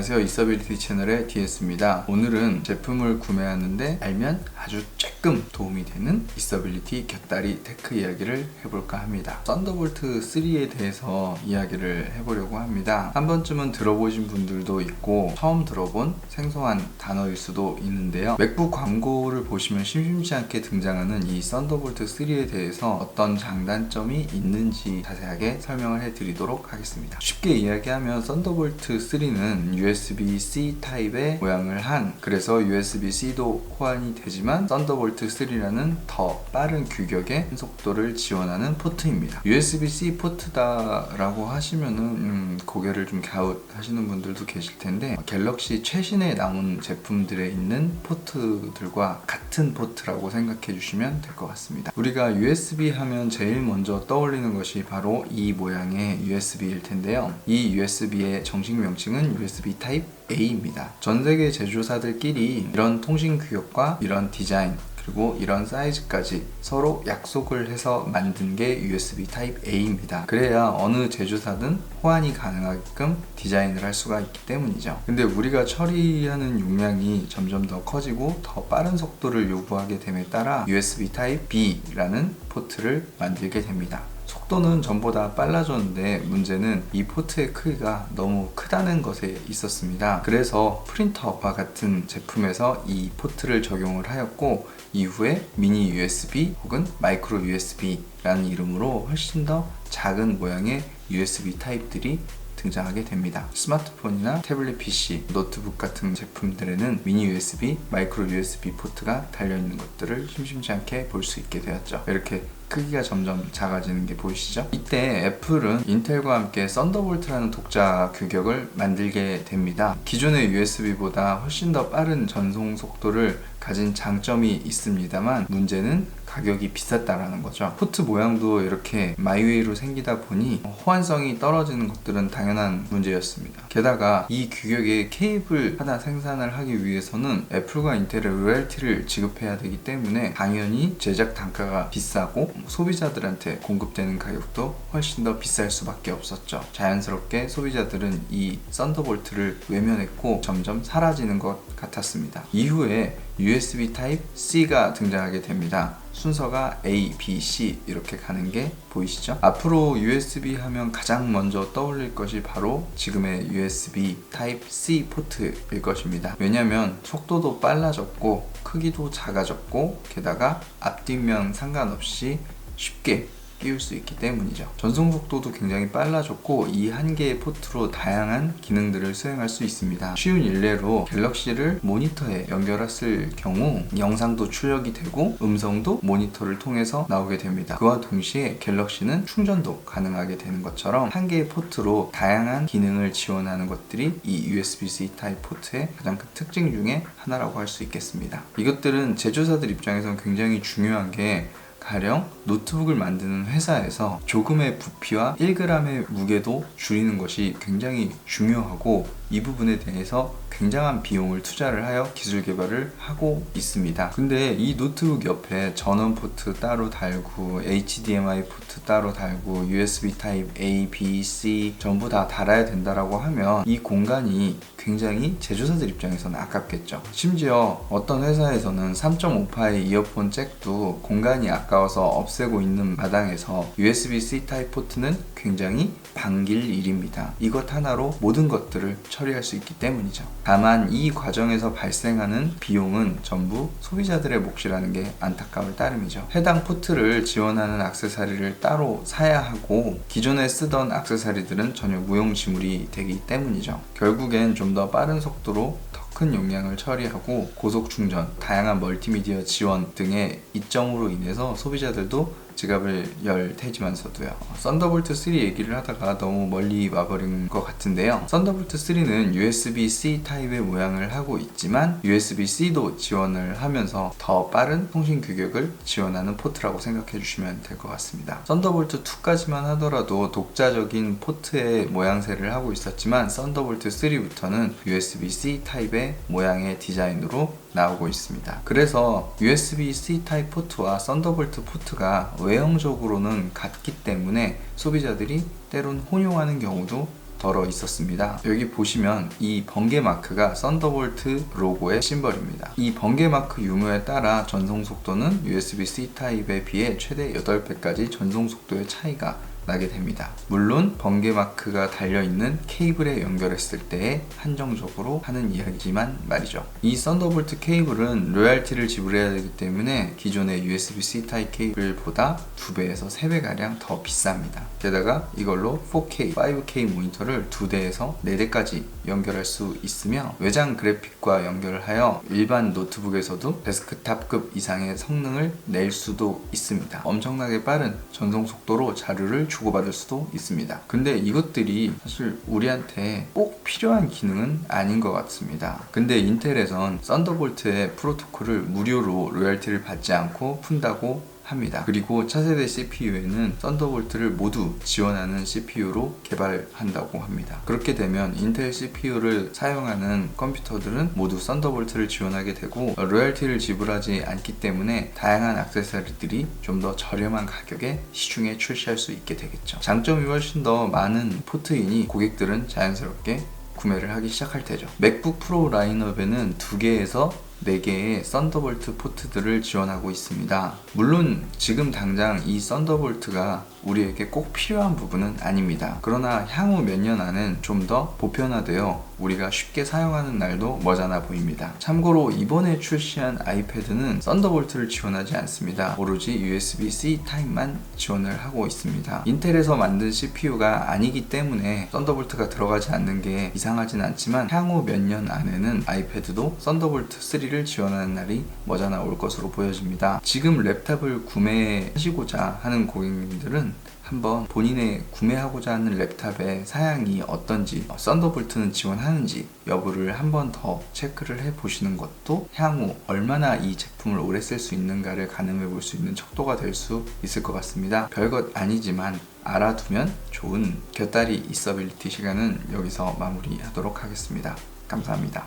안녕하세요. 이서빌리티 채널의 DS입니다. 오늘은 제품을 구매하는데 알면 아주 조금 도움이 되는 이서빌리티 곁다리 테크 이야기를 해볼까 합니다. 썬더볼트 3에 대해서 이야기를 해보려고 합니다. 한 번쯤은 들어보신 분들도 있고 처음 들어본 생소한 단어일 수도 있는데요. 맥북 광고를 보시면 심심치 않게 등장하는 이 썬더볼트 3에 대해서 어떤 장단점이 있는지 자세하게 설명을 해드리도록 하겠습니다. 쉽게 이야기하면 썬더볼트 3는 USB-C 타입의 모양을 한, 그래서 USB-C도 호환이 되지만 썬더볼트 3라는 더 빠른 규격의 속도를 지원하는 포트입니다. USB-C 포트다라고 하시면은 고개를 좀 갸웃하시는 분들도 계실 텐데, 갤럭시 최신에 나온 제품들에 있는 포트들과 같은 포트라고 생각해 주시면 될 것 같습니다. 우리가 USB 하면 제일 먼저 떠올리는 것이 바로 이 모양의 USB일 텐데요. 이 USB의 정식 명칭은 USB 타입 A입니다. 전 세계 제조사들끼리 이런 통신 규격과 이런 디자인 그리고 이런 사이즈까지 서로 약속을 해서 만든 게 USB 타입 A입니다. 그래야 어느 제조사든 호환이 가능하게끔 디자인을 할 수가 있기 때문이죠. 근데 우리가 처리하는 용량이 점점 더 커지고 더 빠른 속도를 요구하게 됨에 따라 USB 타입 B라는 포트를 만들게 됩니다. 속도는 전보다 빨라졌는데 문제는 이 포트의 크기가 너무 크다는 것에 있었습니다. 그래서 프린터와 같은 제품에서 이 포트를 적용을 하였고, 이후에 미니 USB 혹은 마이크로 USB라는 이름으로 훨씬 더 작은 모양의 USB 타입들이 등장하게 됩니다. 스마트폰이나 태블릿 PC, 노트북 같은 제품들에는 미니 USB, 마이크로 USB 포트가 달려있는 것들을 심심치 않게 볼 수 있게 되었죠. 이렇게 크기가 점점 작아지는 게 보이시죠? 이때 애플은 인텔과 함께 썬더볼트라는 독자 규격을 만들게 됩니다. 기존의 USB보다 훨씬 더 빠른 전송 속도를 가진 장점이 있습니다만 문제는 가격이 비쌌다라는 거죠. 포트 모양도 이렇게 마이웨이로 생기다 보니 호환성이 떨어지는 것들은 당연한 문제였습니다. 게다가 이 규격의 케이블 하나 생산을 하기 위해서는 애플과 인텔의 로열티를 지급해야 되기 때문에 당연히 제작 단가가 비싸고 소비자들한테 공급되는 가격도 훨씬 더 비쌀 수밖에 없었죠. 자연스럽게 소비자들은 이 썬더볼트를 외면했고 점점 사라지는 것 같았습니다. 이후에 USB 타입 C가 등장하게 됩니다. 순서가 A, B, C 이렇게 가는 게 보이시죠? 앞으로 USB 하면 가장 먼저 떠올릴 것이 바로 지금의 USB 타입 C 포트일 것입니다. 왜냐면 속도도 빨라졌고 크기도 작아졌고 게다가 앞뒷면 상관없이 쉽게 끼울 수 있기 때문이죠. 전송 속도도 굉장히 빨라졌고 이 한 개의 포트로 다양한 기능들을 수행할 수 있습니다. 쉬운 일례로 갤럭시를 모니터에 연결했을 경우 영상도 출력이 되고 음성도 모니터를 통해서 나오게 됩니다. 그와 동시에 갤럭시는 충전도 가능하게 되는 것처럼 한 개의 포트로 다양한 기능을 지원하는 것들이 이 USB-C 타입 포트의 가장 큰 특징 중에 하나라고 할 수 있겠습니다. 이것들은 제조사들 입장에서는 굉장히 중요한 게, 가령 노트북을 만드는 회사에서 조금의 부피와 1g의 무게도 줄이는 것이 굉장히 중요하고, 이 부분에 대해서 굉장한 비용을 투자를 하여 기술 개발을 하고 있습니다. 근데 이 노트북 옆에 전원 포트 따로 달고 HDMI 포트 따로 달고 USB 타입 A, B, C 전부 다 달아야 된다라고 하면 이 공간이 굉장히 제조사들 입장에서는 아깝겠죠. 심지어 어떤 회사에서는 3.5파이 이어폰 잭도 공간이 아까워서 없애고 있는 마당에서 USB-C 타입 포트는 굉장히 반길 일입니다. 이것 하나로 모든 것들을 처리할 수 있기 때문이죠. 다만 이 과정에서 발생하는 비용은 전부 소비자들의 몫이라는 게 안타까울 따름이죠. 해당 포트를 지원하는 액세서리를 따로 사야 하고 기존에 쓰던 액세서리들은 전혀 무용지물이 되기 때문이죠. 결국엔 좀 더 빠른 속도로 더 큰 용량을 처리하고 고속 충전, 다양한 멀티미디어 지원 등의 이점으로 인해서 소비자들도 지갑을 열 테지만서도요. 썬더볼트 3 얘기를 하다가 너무 멀리 와버린 것 같은데요. 썬더볼트 3는 USB-C 타입의 모양을 하고 있지만 USB-C도 지원을 하면서 더 빠른 통신 규격을 지원하는 포트라고 생각해 주시면 될 것 같습니다. 썬더볼트 2까지만 하더라도 독자적인 포트의 모양새를 하고 있었지만 썬더볼트 3부터는 USB-C 타입의 모양의 디자인으로 나오고 있습니다. 그래서 USB-C 타입 포트와 썬더볼트 포트가 외형적으로는 같기 때문에 소비자들이 때론 혼용하는 경우도 덜어 있었습니다. 여기 보시면 이 번개 마크가 썬더볼트 로고의 심벌입니다. 이 번개 마크 유무에 따라 전송 속도는 USB-C 타입에 비해 최대 8배까지 전송 속도의 차이가 나게 됩니다. 물론 번개 마크가 달려있는 케이블에 연결했을 때에 한정적으로 하는 이야기지만 말이죠. 이 썬더볼트 케이블은 로열티를 지불해야 되기 때문에 기존의 USB-C 타입 케이블보다 2배에서 3배가량 더 비쌉니다. 게다가 이걸로 4K, 5K 모니터를 2대에서 4대까지 연결할 수 있으며 외장 그래픽과 연결을 하여 일반 노트북에서도 데스크탑급 이상의 성능을 낼 수도 있습니다. 엄청나게 빠른 전송 속도로 자료를 주고받을 수도 있습니다. 근데 이것들이 사실 우리한테 꼭 필요한 기능은 아닌 것 같습니다. 근데 인텔에선 썬더볼트의 프로토콜을 무료로 로열티를 받지 않고 푼다고 합니다. 그리고 차세대 CPU에는 썬더볼트를 모두 지원하는 CPU로 개발한다고 합니다. 그렇게 되면 인텔 CPU를 사용하는 컴퓨터들은 모두 썬더볼트를 지원하게 되고 로열티를 지불하지 않기 때문에 다양한 액세서리들이 좀 더 저렴한 가격에 시중에 출시할 수 있게 되겠죠. 장점이 훨씬 더 많은 포트이니 고객들은 자연스럽게 구매를 하기 시작할 테죠. 맥북 프로 라인업에는 2개에서 4개의 썬더볼트 포트들을 지원하고 있습니다. 물론 지금 당장 이 썬더볼트가 우리에게 꼭 필요한 부분은 아닙니다. 그러나 향후 몇 년 안은 좀 더 보편화되어 우리가 쉽게 사용하는 날도 머지않아 보입니다. 참고로 이번에 출시한 아이패드는 썬더볼트를 지원하지 않습니다. 오로지 USB-C 타입만 지원을 하고 있습니다. 인텔에서 만든 CPU가 아니기 때문에 썬더볼트가 들어가지 않는 게 이상하진 않지만 향후 몇 년 안에는 아이패드도 썬더볼트 3를 지원하는 날이 머지않아 올 것으로 보여집니다. 지금 랩탑을 구매하시고자 하는 고객님들은 한번 본인의 구매하고자 하는 랩탑의 사양이 어떤지, 썬더볼트는 지원하는지 여부를 한번 더 체크를 해보시는 것도 향후 얼마나 이 제품을 오래 쓸 수 있는가를 가늠해 볼 수 있는 척도가 될 수 있을 것 같습니다. 별것 아니지만 알아두면 좋은 곁다리 있어빌리티 시간은 여기서 마무리하도록 하겠습니다. 감사합니다.